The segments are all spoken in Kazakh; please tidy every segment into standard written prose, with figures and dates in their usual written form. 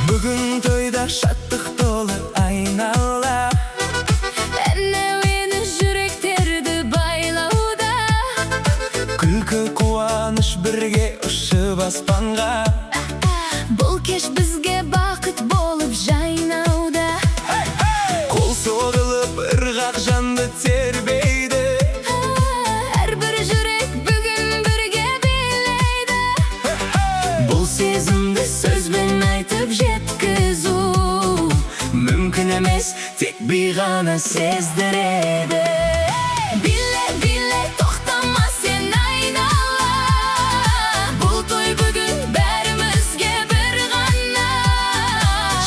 Бүгін тойда шаттық толы айнала, әнеуені жүректерді байлауда, күлкі қуаныш бірге ұшып аспанға. бұл кеш бізге бақыт болып жайнауда. Қол соғылып ырғақ жанды тербейді, Әрбір жүрек бүгін бірге билейді. бұл сезімді сөзбен айтып жеткізу мүмкін емес, тек би ғана сездіреді. Биле, биле, тоқтама сен айнала, бұл той бүгін бәрімізге бір ғана.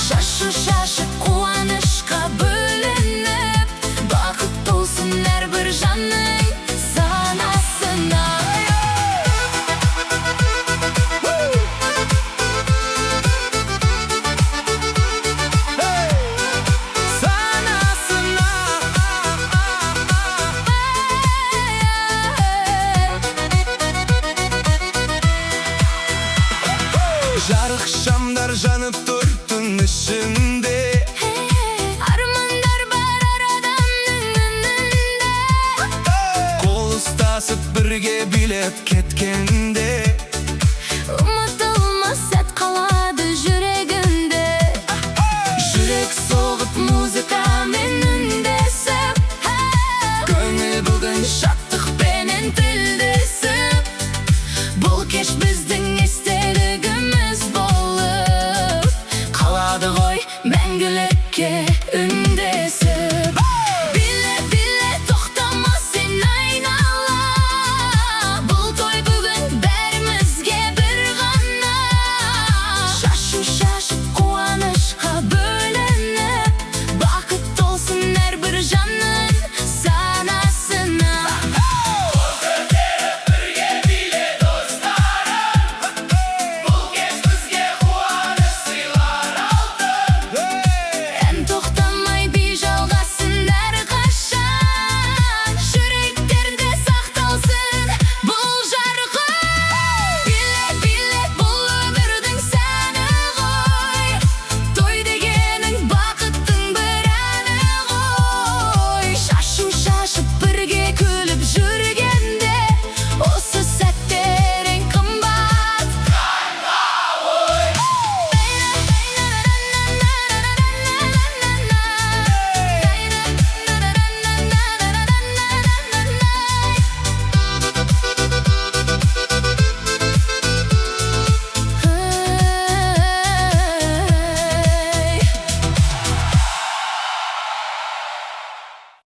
Шашы қуанышқа бөленіп, бақыт толсын әрбір жанның санасына. Жарық шамдар жанып тұр түн ішінде, Армандар бар әр адамның үнінде. қол ұстасып бірге билеп кеткенде.